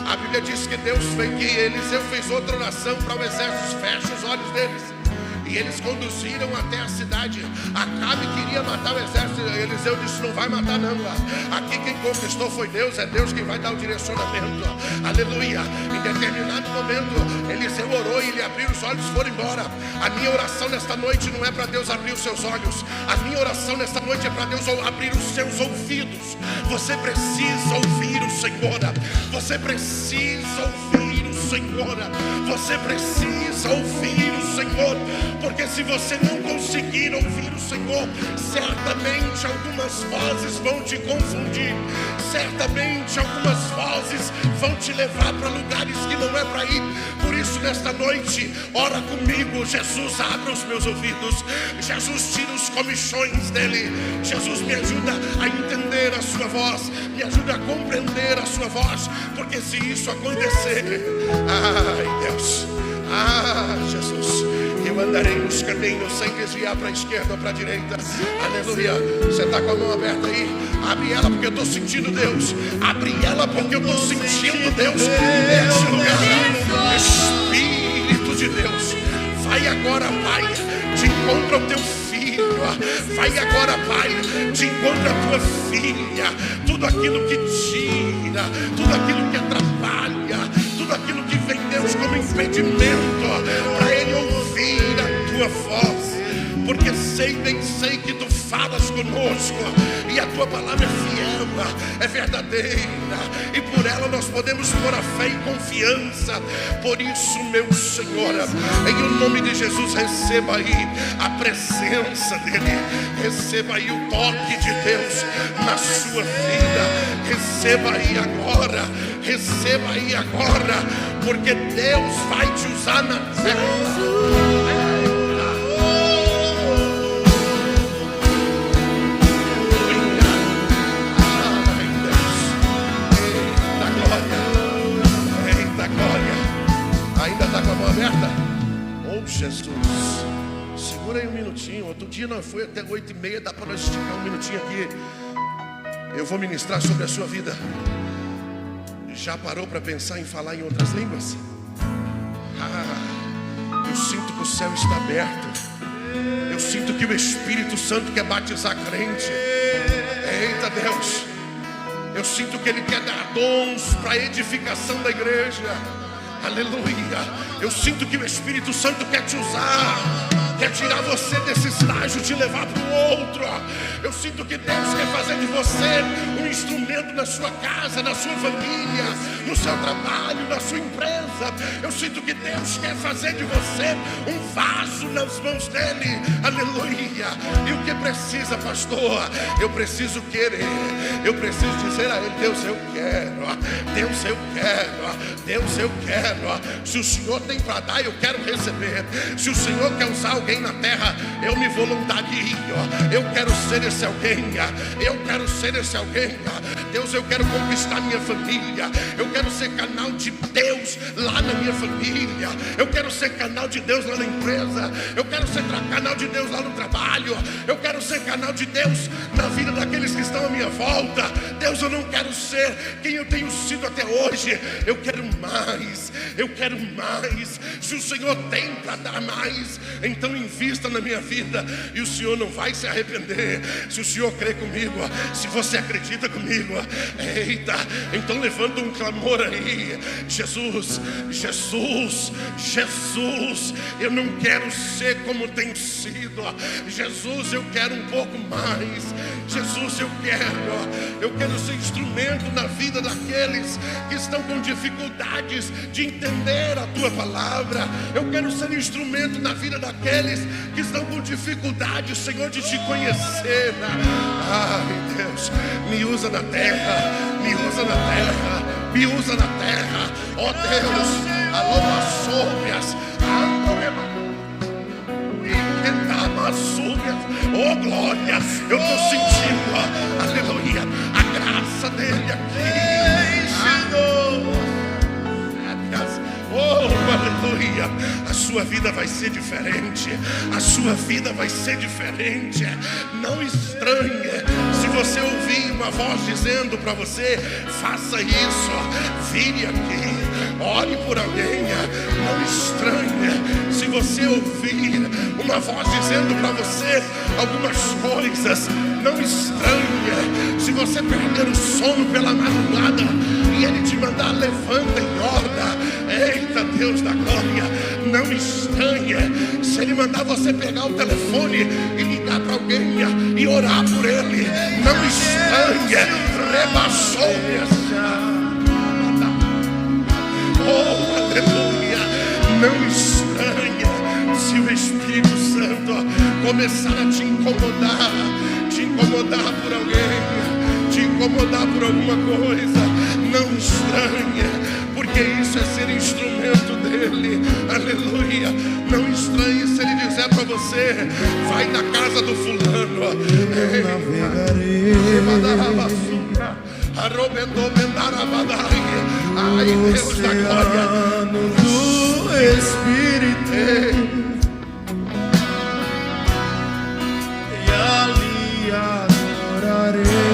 A Bíblia diz que que Eliseu fez outra oração para o exército: feche os olhos deles. E eles conduziram até a cidade. Acabe queria matar o exército. Eliseu disse: não vai matar não. Aqui quem conquistou foi Deus. É Deus quem vai dar o direcionamento. Aleluia. Em determinado momento Eliseu orou e ele abriu os olhos e foram embora. A minha oração nesta noite não é para Deus abrir os seus olhos. A minha oração nesta noite é para Deus abrir os seus ouvidos. Você precisa ouvir o Senhor. Você precisa ouvir o Senhor. Você precisa ouvir o Senhor. Porque se você não conseguir ouvir o Senhor, certamente algumas vozes vão te confundir. Certamente algumas vozes vão te levar para lugares que não é para ir. Por isso nesta noite, ora comigo: Jesus, abra os meus ouvidos. Jesus, tira os comichões dele. Jesus, me ajuda a entender a sua voz, me ajuda a compreender a sua voz. Porque se isso acontecer, ai Deus, Jesus, eu andarei nos caminhos sem desviar para a esquerda ou para a direita. Aleluia. Você está com a mão aberta aí? Abre ela porque eu estou sentindo Deus. Abre ela porque eu estou sentindo Deus nesse lugar. Espírito de Deus, vai agora, Pai, te encontra o teu filho. Vai agora, Pai, te encontra a tua filha. Tudo aquilo que tira, tudo aquilo que atrapalha, tudo aquilo que vem, Deus, como impedimento para ele ouvir a tua voz. porque bem sei que tu falas conosco, e a tua palavra é fiel, é verdadeira, e por ela nós podemos pôr a fé e confiança. Por isso, meu Senhor, em o nome de Jesus, receba aí a presença dele, receba aí o toque de Deus na sua vida, receba aí agora, receba aí agora, porque Deus vai te usar na terra. Ainda está com a mão aberta? Oh, Jesus, segura aí um minutinho. Outro dia nós foi até 8h30. Dá para nós esticar um minutinho aqui? Eu vou ministrar sobre a sua vida. Já parou para pensar em falar em outras línguas? Eu sinto que o céu está aberto. Eu sinto que o Espírito Santo quer batizar crente. Eita Deus, eu sinto que Ele quer dar dons para a edificação da igreja. Aleluia. Eu sinto que o Espírito Santo quer te usar, quer tirar você desse estágio, te levar para o outro. Eu sinto que Deus quer fazer de você um instrumento na sua casa, na sua família, no seu trabalho, na sua empresa. Eu sinto que Deus quer fazer de você um vaso nas mãos dele. Aleluia. E o que precisa, pastor? Eu preciso querer. Eu preciso dizer a ele: Deus, eu quero. Deus, eu quero. Deus, eu quero. Se o Senhor tem para dar, eu quero receber. Se o Senhor quer usar alguém na terra, eu me voluntario. Eu quero ser esse alguém. Eu quero ser esse alguém. Deus, eu quero conquistar minha família. Eu quero ser canal de Deus lá na minha família. Eu quero ser canal de Deus lá na empresa. Eu quero ser canal de Deus lá no trabalho. Eu quero ser canal de Deus na vida daqueles que estão à minha volta. Deus, eu não quero ser quem eu tenho sido até hoje. Eu quero mais. Eu quero mais. Se o Senhor tem para dar mais, então invista na minha vida, e o Senhor não vai se arrepender. Se o Senhor crê comigo, se você acredita comigo, eita, então levanta um clamor aí: Jesus, Jesus, Jesus, eu não quero ser como tenho sido. Jesus, eu quero um pouco mais. Jesus, eu quero ser instrumento na vida daqueles que estão com dificuldades de entender a tua palavra. Eu quero ser instrumento na vida daqueles que estão com dificuldade, Senhor, de te conhecer. Ai, Deus, me usa na terra, me usa na terra, me usa na terra. Ó Deus, alô, maçômias, oh glória, eu estou sentindo, aleluia, a graça dele aqui, Senhor. Oh, aleluia. A sua vida vai ser diferente. A sua vida vai ser diferente. Não estranhe se você ouvir uma voz dizendo para você: faça isso, vire aqui, ore por alguém. Não estranhe se você ouvir uma voz dizendo para você algumas coisas. Não estranhe se você perder o sono pela madrugada e ele te mandar: levanta e ora. Eita Deus da glória, não estranhe se ele mandar você pegar o telefone e ligar para alguém e orar por ele. Não estranhe, rebaixou-me. Oh, aleluia. Não estranhe se o Espírito Santo começar a te incomodar por alguém, te incomodar por alguma coisa. Não estranhe, porque isso é ser instrumento dele. Aleluia. Não estranhe se ele disser para você: vai na casa do fulano. Ai, Deus da glória, do Espírito, e ali adorarei.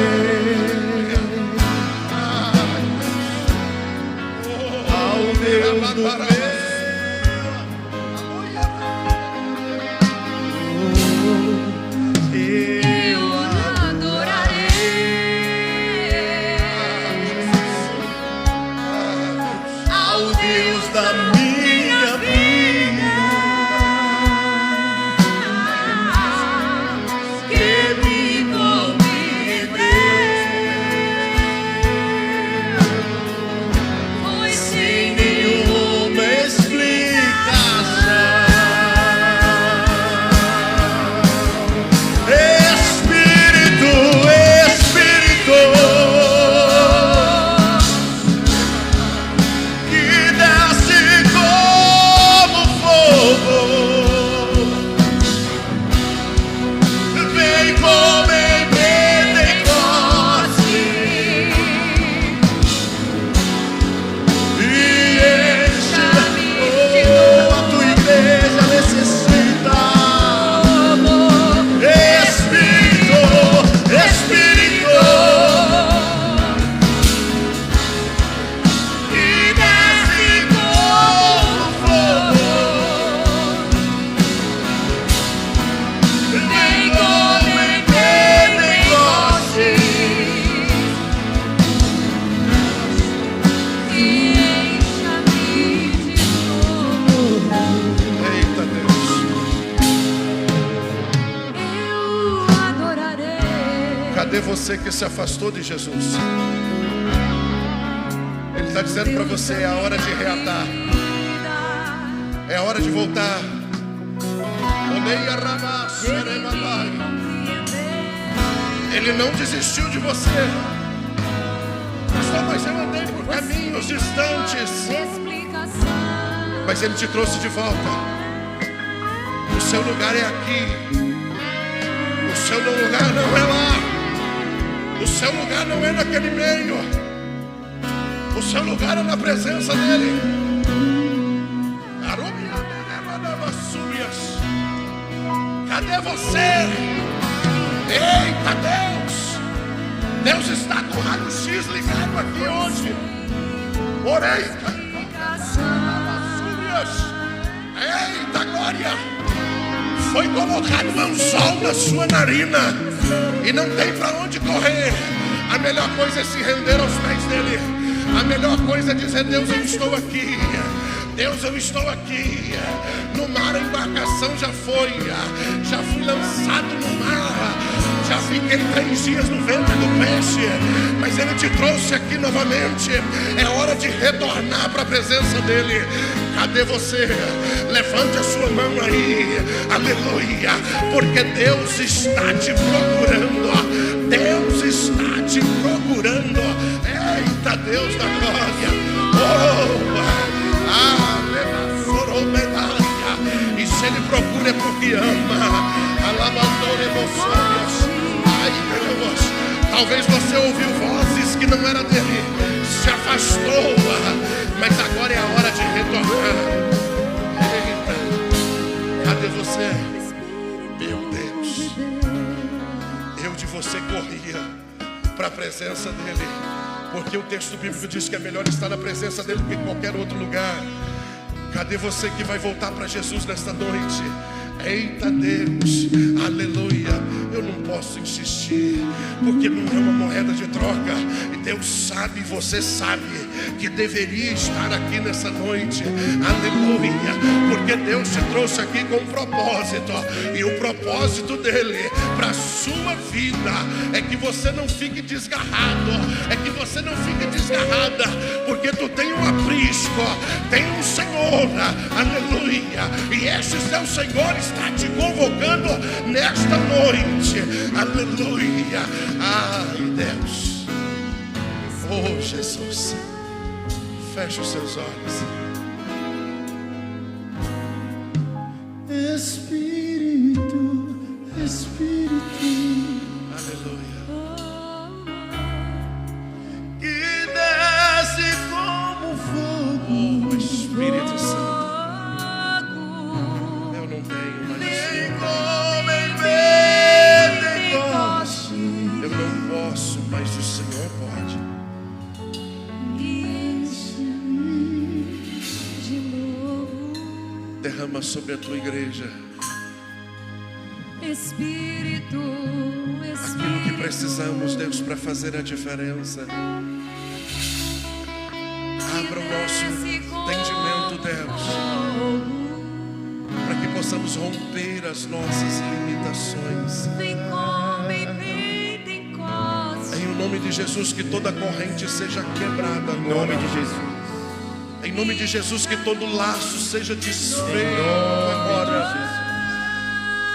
Deus do meu, eu adorarei ao Deus da minha vida. Cadê você que se afastou de Jesus? Ele está dizendo para você: é a hora de reatar, é a hora de voltar. Ele não desistiu de você. Pastor, mas eu andei por caminhos distantes. Mas Ele te trouxe de volta. O seu lugar é aqui. O seu lugar não é lá. O seu lugar não é naquele meio. O seu lugar é na presença dEle. Cadê você? Eita Deus! Deus está com o raio-x ligado aqui hoje. Orei. Eita glória! Foi colocado um anzol na sua narina e não tem para onde correr. A melhor coisa é se render aos pés dele. A melhor coisa é dizer: Deus, eu estou aqui. Deus, eu estou aqui. No mar a embarcação já foi. Já fui lançado no mar. Já fiquei 3 dias no ventre do peixe. Mas Ele te trouxe aqui novamente. É hora de retornar para a presença dEle. Cadê você? Levante a sua mão aí. Aleluia. Porque Deus está te procurando. Deus está te procurando. Eita Deus da glória. E se Ele procura é porque ama. Alabador emoções. Ai Deus, talvez você ouviu vozes que não era dele, se afastou, mas agora é a hora de retornar. Eita, cadê você? Meu Deus, eu de você corria para a presença dele, porque o texto bíblico diz que é melhor estar na presença dele do que em qualquer outro lugar. Cadê você que vai voltar para Jesus nesta noite? Eita Deus, aleluia. Eu não posso insistir, porque não é uma moeda de troca. E Deus sabe, você sabe que deveria estar aqui nessa noite. Aleluia, porque Deus te trouxe aqui com um propósito. E o propósito dele para a sua vida é que você não fique desgarrado. É que você não fique desgarrada, porque tu tem um aprisco, tem um Senhor. Aleluia, e este seu Senhor está te convocando nesta noite. Aleluia. Ai Deus. Oh Jesus, feche os seus olhos. Espírito, Espírito, aleluia, que desce como fogo. oh Espírito Santo, eu não tenho mais Vem o como em Pentecoste. Eu não posso, mas o Senhor pode. Derrama sobre a tua igreja Espírito, aquilo que precisamos, Deus, para fazer a diferença. Abra o nosso entendimento, Deus, para que possamos romper as nossas limitações. vem como em Pentecoste. Em o nome de Jesus, que toda corrente seja quebrada Em agora. nome de Jesus. Em nome de Jesus, que todo laço seja desfeito Em nome agora. de Jesus.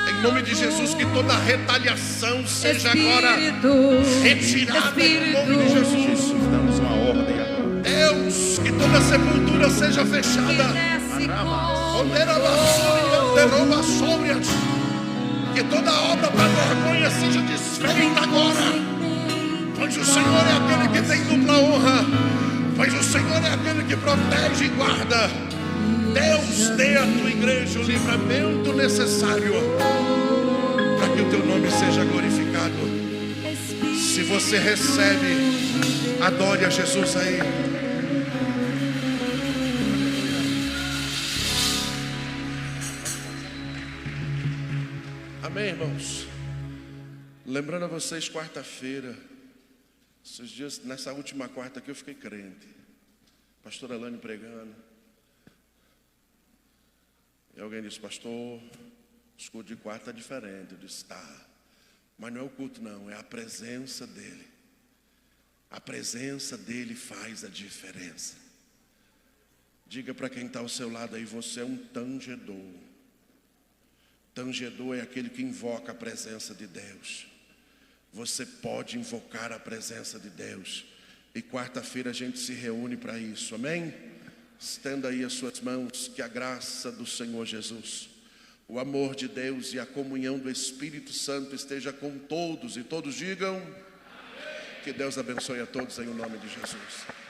Em nome de Jesus, que toda retaliação seja agora Espírito, retirada em nome de Jesus. Jesus, damos uma ordem agora. Deus, que toda sepultura seja fechada. desce Que toda obra para vergonha seja desfeita agora. Pois o Senhor é aquele que tem dupla honra. Pois o Senhor é aquele que protege e guarda. Deus, dê à tua igreja o livramento necessário para que o teu nome seja glorificado. Se você recebe, adore a Jesus aí. Amém, irmãos? Lembrando a vocês, quarta-feira, esses dias, nessa última quarta aqui eu fiquei crente. Pastor Elane pregando. E alguém disse: pastor, o escudo de quarta é diferente. Eu disse: tá. Mas não é o culto não, é a presença dele. A presença dele faz a diferença. Diga para quem está ao seu lado aí, você é um tangedor. Tangedor é aquele que invoca a presença de Deus. Você pode invocar a presença de Deus. E quarta-feira a gente se reúne para isso, amém? Estenda aí as suas mãos, que a graça do Senhor Jesus, o amor de Deus e a comunhão do Espírito Santo esteja com todos. E todos digam, amém. Que Deus abençoe a todos em nome de Jesus.